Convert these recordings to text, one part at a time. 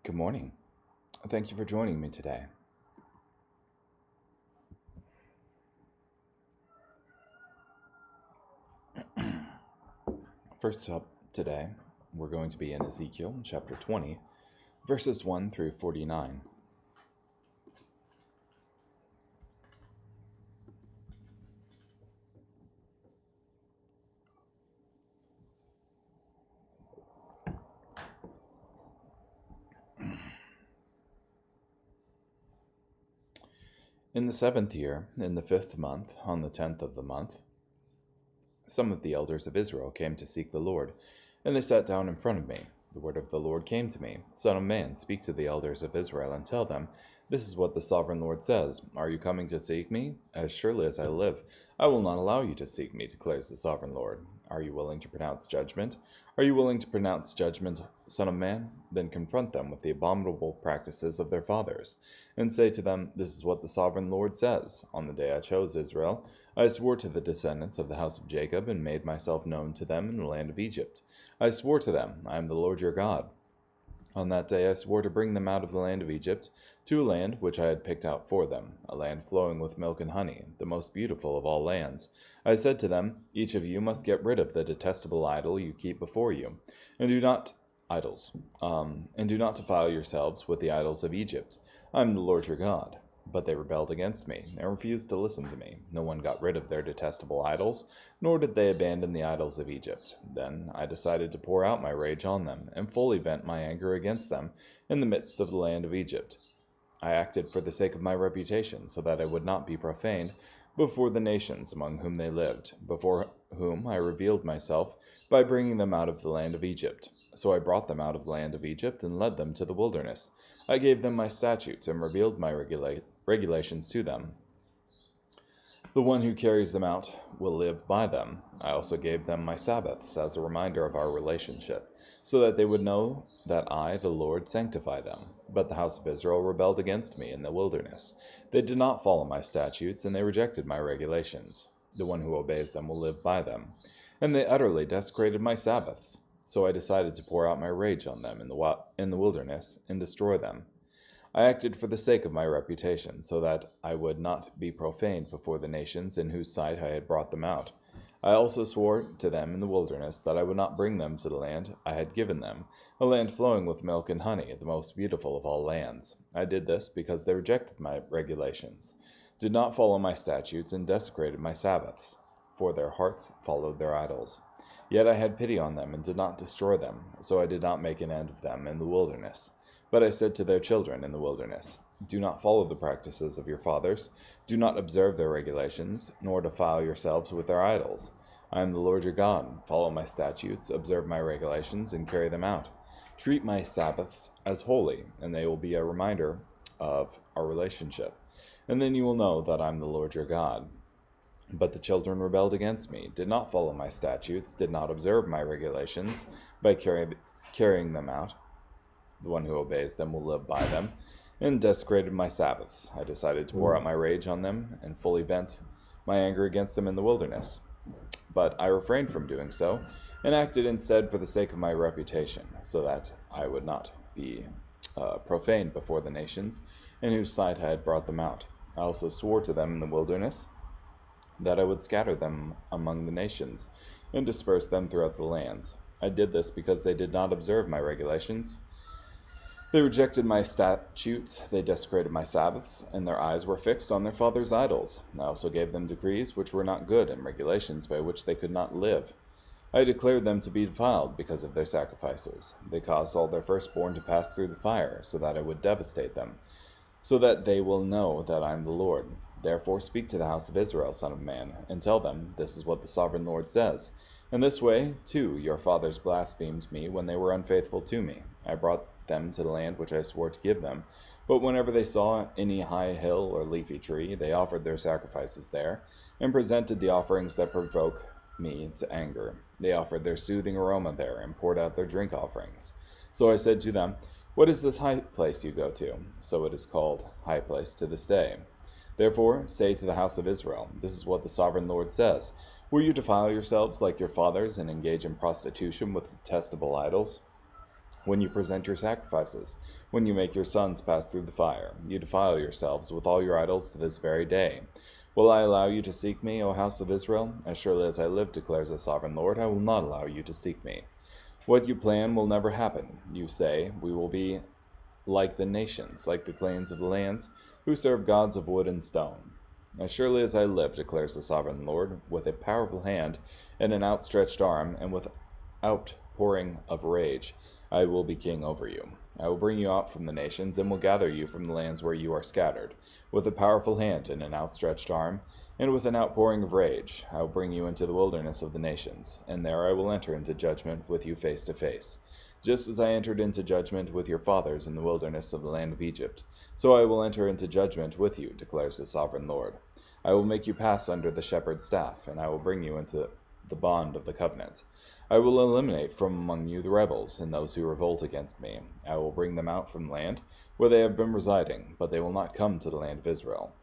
Good morning. Thank you for joining me today. First up today, we're going to be in Ezekiel chapter 20, verses 1 through 49. In the 7th year, in the 5th month, on the 10th of the month, some of the elders of Israel came to seek the Lord, and they sat down in front of me. The word of the Lord came to me. Son of man, speak to the elders of Israel and tell them, this is what the sovereign Lord says. Are you coming to seek me? As surely as I live, I will not allow you to seek me, declares the sovereign Lord. Are you willing to pronounce judgment? Are you willing to pronounce judgment, Son of man? Then confront them with the abominable practices of their fathers, and say to them, this is what the sovereign Lord says. On the day I chose Israel, I swore to the descendants of the house of Jacob, and made myself known to them in the land of Egypt. I swore to them, I am the Lord your God. On that day I swore to bring them out of the land of Egypt, to a land which I had picked out for them, a land flowing with milk and honey, the most beautiful of all lands. I said to them, each of you must get rid of the detestable idol you keep before you, and do not defile yourselves with the idols of Egypt. I am the Lord your God. But they rebelled against me, and refused to listen to me. No one got rid of their detestable idols, nor did they abandon the idols of Egypt. Then I decided to pour out my rage on them, and fully vent my anger against them in the midst of the land of Egypt. I acted for the sake of my reputation, so that I would not be profaned before the nations among whom they lived, before whom I revealed myself by bringing them out of the land of Egypt. So I brought them out of the land of Egypt and led them to the wilderness. I gave them my statutes and revealed my regulations to them. The one who carries them out will live by them. I also gave them my Sabbaths as a reminder of our relationship, so that they would know that I, the Lord, sanctify them. But the house of Israel rebelled against me in the wilderness. They did not follow my statutes, and they rejected my regulations. The one who obeys them will live by them. And they utterly desecrated my Sabbaths. So I decided to pour out my rage on them in the wilderness and destroy them. I acted for the sake of my reputation, so that I would not be profaned before the nations in whose sight I had brought them out. I also swore to them in the wilderness that I would not bring them to the land I had given them, a land flowing with milk and honey, the most beautiful of all lands. I did this because they rejected my regulations, did not follow my statutes, and desecrated my Sabbaths, for their hearts followed their idols. Yet I had pity on them and did not destroy them, so I did not make an end of them in the wilderness. But I said to their children in the wilderness, do not follow the practices of your fathers, do not observe their regulations, nor defile yourselves with their idols. I am the Lord your God. Follow my statutes, observe my regulations, and carry them out. Treat my Sabbaths as holy, and they will be a reminder of our relationship. And then you will know that I am the Lord your God. But the children rebelled against me, did not follow my statutes, did not observe my regulations by carrying them out. The one who obeys them will live by them, and desecrated my Sabbaths. I decided to pour out my rage on them and fully vent my anger against them in the wilderness. But I refrained from doing so, and acted instead for the sake of my reputation, so that I would not be profaned before the nations in whose sight I had brought them out. I also swore to them in the wilderness that I would scatter them among the nations and disperse them throughout the lands. I did this because they did not observe my regulations. They rejected my statutes, they desecrated my Sabbaths, and their eyes were fixed on their fathers' idols. I also gave them decrees which were not good, and regulations by which they could not live. I declared them to be defiled because of their sacrifices. They caused all their firstborn to pass through the fire, so that I would devastate them, so that they will know that I am the Lord. Therefore speak to the house of Israel, Son of man, and tell them, this is what the sovereign Lord says. In this way, too, your fathers blasphemed me when they were unfaithful to me. I brought them to the land which I swore to give them. But whenever they saw any high hill or leafy tree, they offered their sacrifices there, and presented the offerings that provoke me to anger. They offered their soothing aroma there, and poured out their drink offerings. So I said to them, what is this high place you go to? So it is called High Place to this day. Therefore say to the house of Israel, this is what the sovereign Lord says. Will you defile yourselves like your fathers, and engage in prostitution with detestable idols? when you present your sacrifices, when you make your sons pass through the fire. You defile yourselves with all your idols to this very day. Will I allow you to seek me, O house of Israel? As surely as I live, declares the sovereign Lord, I will not allow you to seek me. What you plan will never happen. You say, we will be like the nations, like the clans of the lands, who serve gods of wood and stone. As surely as I live, declares the sovereign Lord, with a powerful hand and an outstretched arm, and with outpouring of rage, I will be king over you. I will bring you out from the nations, and will gather you from the lands where you are scattered. With a powerful hand and an outstretched arm, and with an outpouring of rage, I will bring you into the wilderness of the nations, and there I will enter into judgment with you face to face. Just as I entered into judgment with your fathers in the wilderness of the land of Egypt, so I will enter into judgment with you, declares the sovereign Lord. I will make you pass under the shepherd's staff, and I will bring you into the bond of the covenant. I will eliminate from among you the rebels and those who revolt against me. I will bring them out from the land where they have been residing, but they will not come to the land of Israel.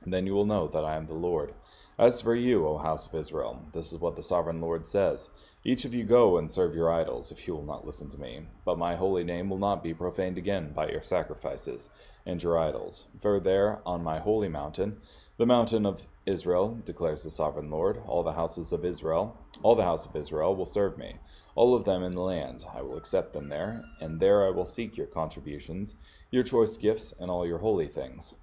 And then you will know that I am the Lord. As for you, O house of Israel, this is what the sovereign Lord says. Each of you go and serve your idols, if you will not listen to me. But my holy name will not be profaned again by your sacrifices and your idols. For there, on my holy mountain, the mountain of Israel, declares the sovereign Lord, all the house of Israel will serve me, all of them in the land. I will accept them there, and there I will seek your contributions, your choice gifts, and all your holy things.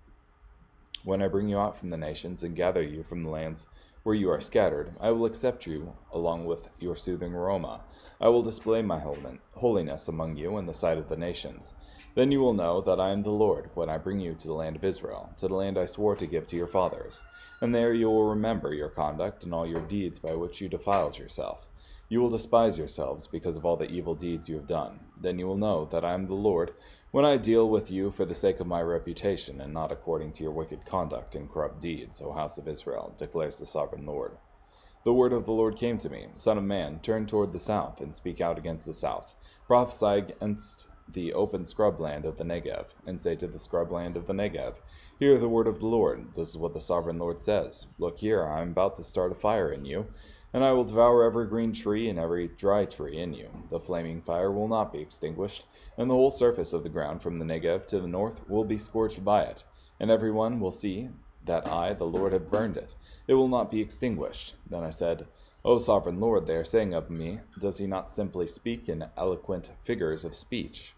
When I bring you out from the nations and gather you from the lands where you are scattered, I will accept you along with your soothing aroma. I will display my holiness among you in the sight of the nations. Then you will know that I am the Lord when I bring you to the land of Israel, to the land I swore to give to your fathers. And there you will remember your conduct and all your deeds by which you defiled yourself. You will despise yourselves because of all the evil deeds you have done. Then you will know that I am the Lord when I deal with you for the sake of my reputation, and not according to your wicked conduct and corrupt deeds, O house of Israel, declares the sovereign Lord. The word of the Lord came to me, Son of man, turn toward the south, and speak out against the south. Prophesy against the open scrubland of the Negev, and say to the scrubland of the Negev, Hear the word of the Lord. This is what the sovereign Lord says. Look here, I am about to start a fire in you, and I will devour every green tree and every dry tree in you. The flaming fire will not be extinguished, and the whole surface of the ground from the Negev to the north will be scorched by it, and every one will see that I, the Lord, have burned it. It will not be extinguished. Then I said, O sovereign Lord, they are saying of me, does he not simply speak in eloquent figures of speech?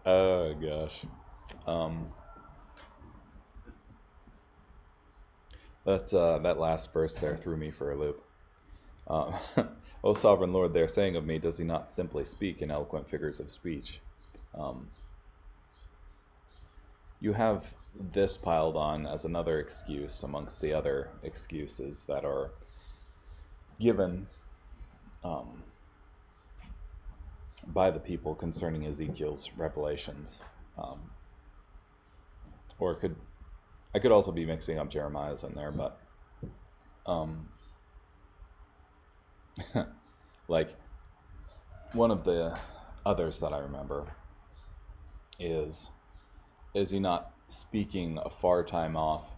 Oh gosh. That last verse there threw me for a loop. Um, O sovereign Lord, they are saying of me, does he not simply speak in eloquent figures of speech? You have this piled on as another excuse amongst the other excuses that are given by the people concerning Ezekiel's revelations. Or I could also be mixing up Jeremiah's in there, but like one of the others that I remember is he not speaking a far time off,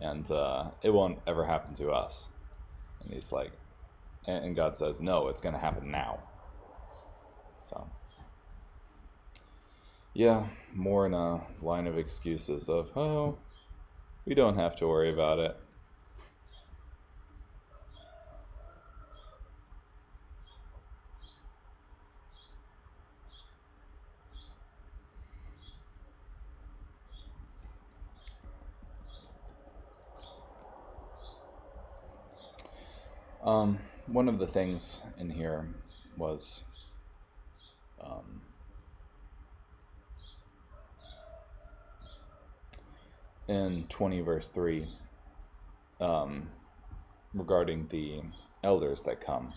and it won't ever happen to us? And he's like, and God says, no, it's going to happen now. So yeah, more in a line of excuses of, oh, we don't have to worry about it. One of the things in here was in 20 verse 3 regarding the elders that come.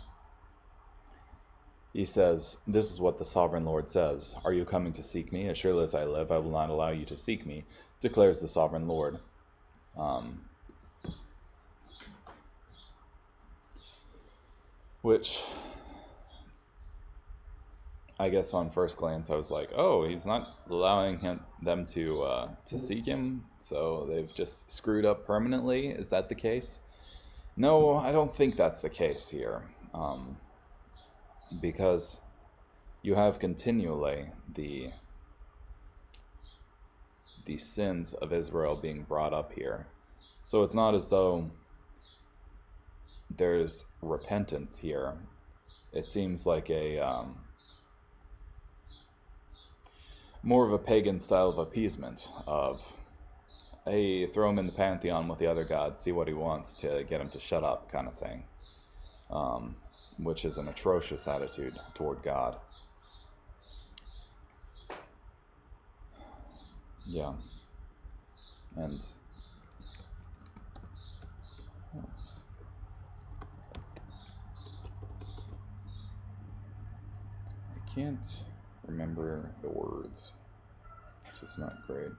He says, this is what the sovereign Lord says. Are you coming to seek me? As surely as I live, I will not allow you to seek me, declares the sovereign Lord. Which I guess on first glance I was like, oh, he's not allowing them to seek him, so they've just screwed up permanently. Is that the case? No, I don't think that's the case here, because you have continually the sins of Israel being brought up here. So it's not as though there's repentance here. It seems like a more of a pagan style of appeasement of, hey, throw him in the pantheon with the other gods, see what he wants to get him to shut up kind of thing, which is an atrocious attitude toward God. Yeah. And I can't remember the words, which is not great.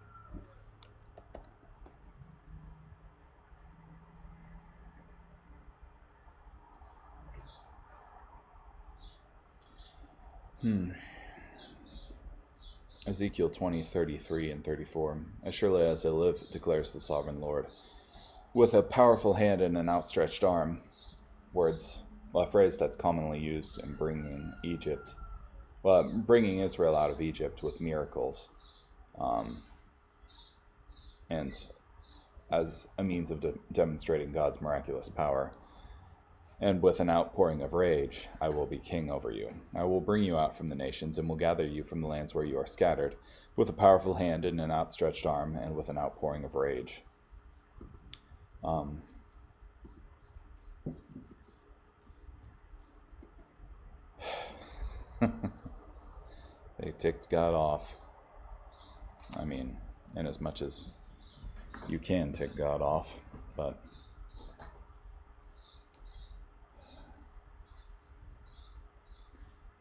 Ezekiel 20:33 and 34. As surely as I live, declares the sovereign Lord, with a powerful hand and an outstretched arm. Words, well, a phrase that's commonly used in bringing Israel out of Egypt with miracles, and as a means of demonstrating God's miraculous power. And with an outpouring of rage, I will be king over you. I will bring you out from the nations, and will gather you from the lands where you are scattered, with a powerful hand and an outstretched arm, and with an outpouring of rage. They ticked God off. I mean, in as much as you can tick God off, but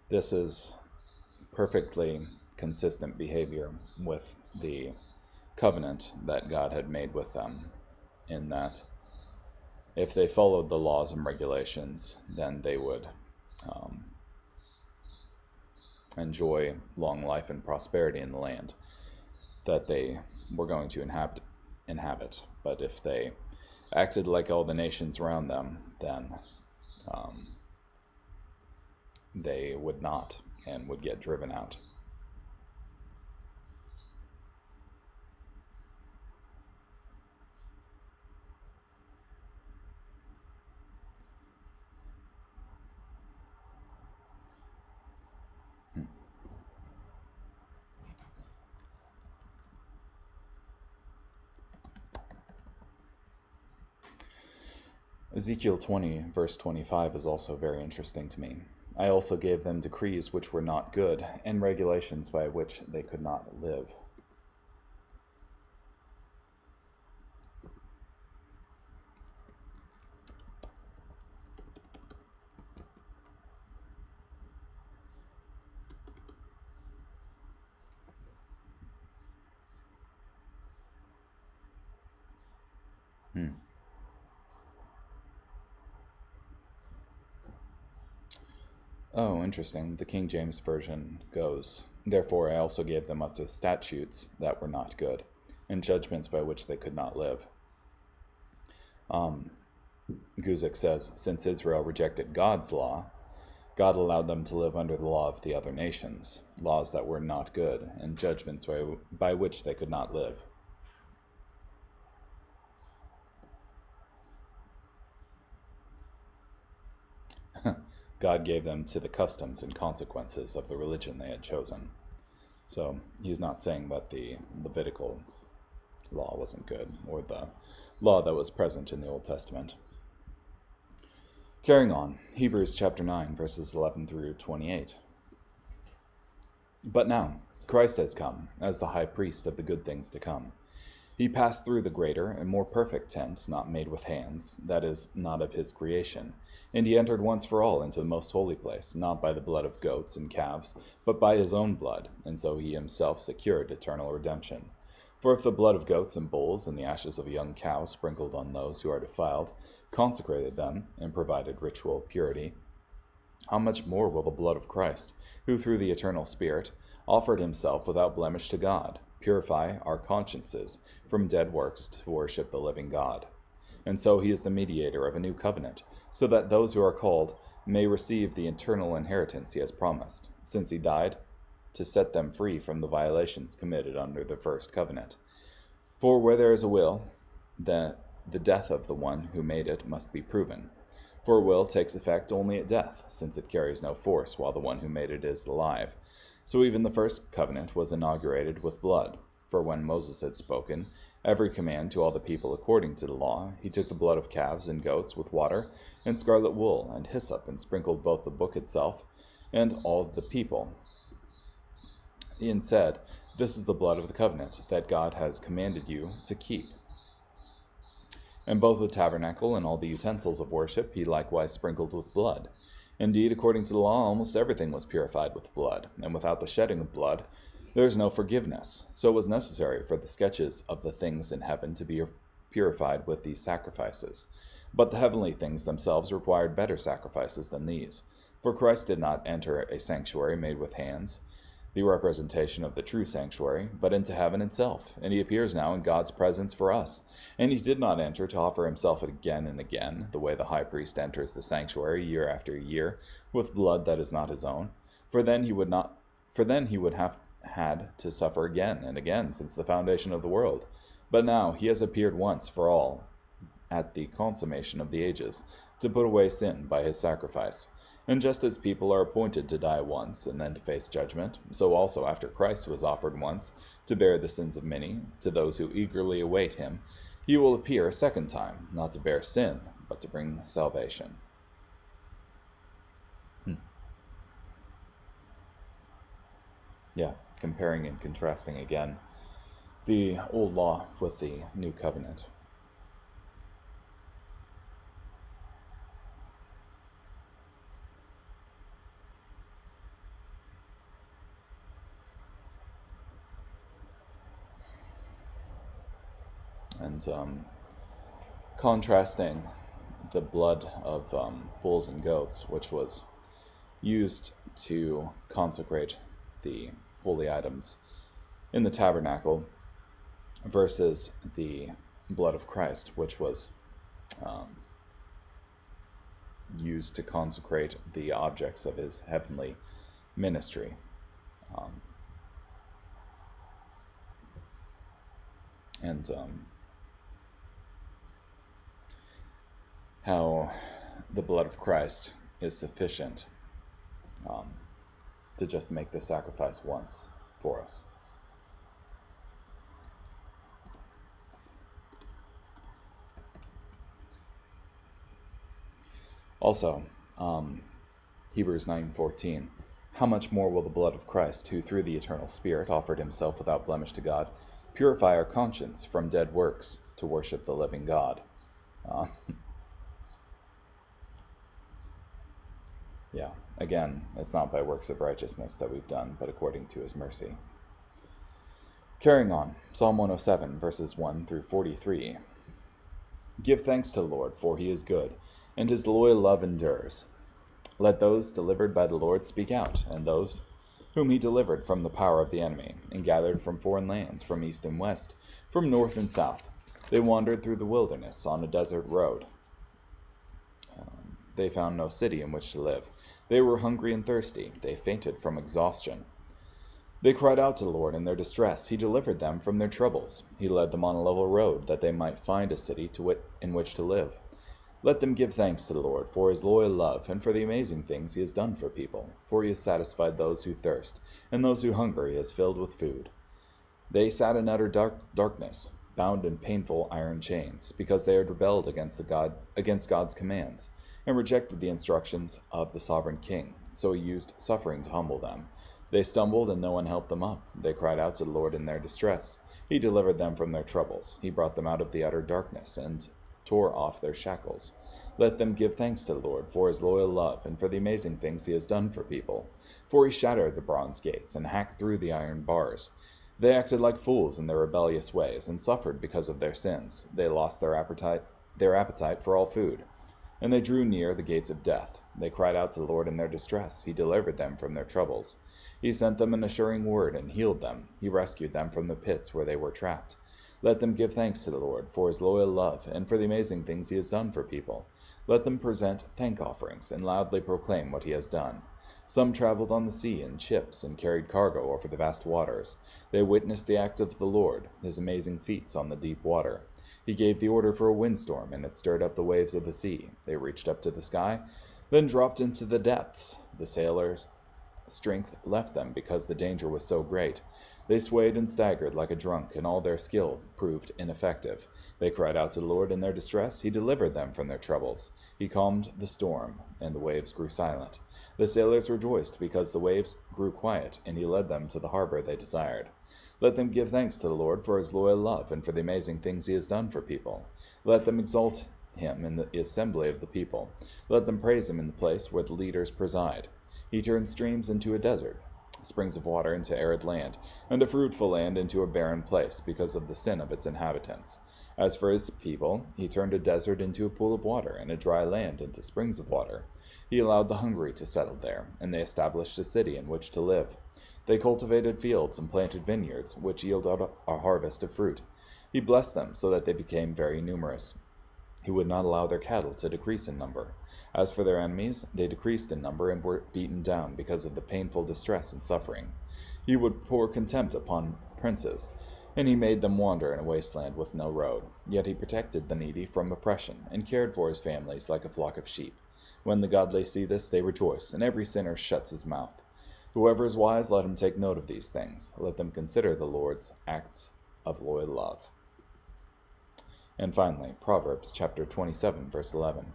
this is perfectly consistent behavior with the covenant that God had made with them, in that if they followed the laws and regulations, then they would enjoy long life and prosperity in the land that they were going to inhabit. But if they acted like all the nations around them, then they would not, and would get driven out. Ezekiel 20, verse 25 is also very interesting to me. I also gave them decrees which were not good, and regulations by which they could not live. Oh, interesting. The King James Version goes, therefore I also gave them up to statutes that were not good, and judgments by which they could not live. Guzik says, since Israel rejected God's law, God allowed them to live under the law of the other nations, laws that were not good, and judgments by which they could not live. God gave them to the customs and consequences of the religion they had chosen. So he's not saying that the Levitical law wasn't good, or the law that was present in the Old Testament. Carrying on, Hebrews chapter 9, verses 11 through 28. But now, Christ has come as the high priest of the good things to come. He passed through the greater and more perfect tent, not made with hands, that is, not of his creation. And he entered once for all into the most holy place, not by the blood of goats and calves, but by his own blood, and so he himself secured eternal redemption. For if the blood of goats and bulls and the ashes of a young cow sprinkled on those who are defiled consecrated them and provided ritual purity, how much more will the blood of Christ, who through the eternal Spirit offered himself without blemish to God, purify our consciences from dead works to worship the living God? And so he is the mediator of a new covenant, so that those who are called may receive the eternal inheritance he has promised, since he died to set them free from the violations committed under the first covenant. For where there is a will, the death of the one who made it must be proven. For a will takes effect only at death, since it carries no force while the one who made it is alive. So even the first covenant was inaugurated with blood. For when Moses had spoken every command to all the people according to the law, he took the blood of calves and goats with water and scarlet wool and hyssop, and sprinkled both the book itself and all the people, and said, "This is the blood of the covenant that God has commanded you to keep." And both the tabernacle and all the utensils of worship he likewise sprinkled with blood. Indeed, according to the law, almost everything was purified with blood, and without the shedding of blood there is no forgiveness. So it was necessary for the sketches of the things in heaven to be purified with these sacrifices. But the heavenly things themselves required better sacrifices than these. For Christ did not enter a sanctuary made with hands, the representation of the true sanctuary, but into heaven itself, and he appears now in God's presence for us. And he did not enter to offer himself again and again, the way the high priest enters the sanctuary year after year, with blood that is not his own. For then he would have had to suffer again and again since the foundation of the world. But now he has appeared once for all, at the consummation of the ages, to put away sin by his sacrifice. And just as people are appointed to die once and then to face judgment, so also after Christ was offered once to bear the sins of many, to those who eagerly await him, he will appear a second time, not to bear sin, but to bring salvation. Yeah, comparing and contrasting again the old law with the new covenant. And contrasting the blood of bulls and goats, which was used to consecrate the holy items in the tabernacle, versus the blood of Christ, which was used to consecrate the objects of his heavenly ministry. And how the blood of Christ is sufficient to just make the sacrifice once for us. Also, Hebrews 9:14, how much more will the blood of Christ, who through the eternal Spirit offered himself without blemish to God, purify our conscience from dead works to worship the living God? Yeah, again, it's not by works of righteousness that we've done, but according to his mercy. Carrying on, Psalm 107, verses 1 through 43. Give thanks to the Lord, for he is good, and his loyal love endures. Let those delivered by the Lord speak out, and those whom he delivered from the power of the enemy, and gathered from foreign lands, from east and west, from north and south. They wandered through the wilderness on a desert road. They found no city in which to live. They were hungry and thirsty. They fainted from exhaustion. They cried out to the Lord in their distress. He delivered them from their troubles. He led them on a level road, that they might find a city in which to live. Let them give thanks to the Lord for his loyal love, and for the amazing things he has done for people. For he has satisfied those who thirst, and those who hunger he has filled with food. They sat in utter darkness, bound in painful iron chains, because they had rebelled against God's commands, and rejected the instructions of the sovereign king. So he used suffering to humble them. They stumbled, and no one helped them up. They cried out to the Lord in their distress. He delivered them from their troubles. He brought them out of the utter darkness, and tore off their shackles. Let them give thanks to the Lord for his loyal love, and for the amazing things he has done for people. For he shattered the bronze gates, and hacked through the iron bars. They acted like fools in their rebellious ways, and suffered because of their sins. They lost their appetite for all food, and they drew near the gates of death. They cried out to the Lord in their distress. He delivered them from their troubles. He sent them an assuring word and healed them. He rescued them from the pits where they were trapped. Let them give thanks to the Lord for his loyal love and for the amazing things he has done for people. Let them present thank offerings and loudly proclaim what he has done. Some traveled on the sea in ships and carried cargo over the vast waters. They witnessed the acts of the Lord, his amazing feats on the deep water. He gave the order for a windstorm, and it stirred up the waves of the sea. They reached up to the sky, then dropped into the depths. The sailors' strength left them because the danger was so great. They swayed and staggered like a drunk, and all their skill proved ineffective. They cried out to the Lord in their distress. He delivered them from their troubles. He calmed the storm, and the waves grew silent. The sailors rejoiced because the waves grew quiet, and he led them to the harbor they desired. Let them give thanks to the Lord for his loyal love and for the amazing things he has done for people. Let them exalt him in the assembly of the people. Let them praise him in the place where the leaders preside. He turned streams into a desert, springs of water into arid land, and a fruitful land into a barren place because of the sin of its inhabitants. As for his people, he turned a desert into a pool of water, and a dry land into springs of water. He allowed the hungry to settle there, and they established a city in which to live. They cultivated fields and planted vineyards, which yielded a harvest of fruit. He blessed them so that they became very numerous. He would not allow their cattle to decrease in number. As for their enemies, they decreased in number and were beaten down because of the painful distress and suffering. He would pour contempt upon princes, and he made them wander in a wasteland with no road. Yet he protected the needy from oppression, and cared for his families like a flock of sheep. When the godly see this, they rejoice, and every sinner shuts his mouth. Whoever is wise, let him take note of these things. Let them consider the Lord's acts of loyal love. And finally, Proverbs chapter 27, verse 11.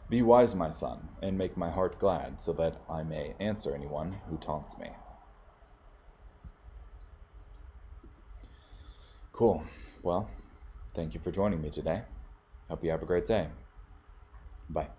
Be wise, my son, and make my heart glad, so that I may answer anyone who taunts me. Cool. Well, thank you for joining me today. Hope you have a great day. Bye.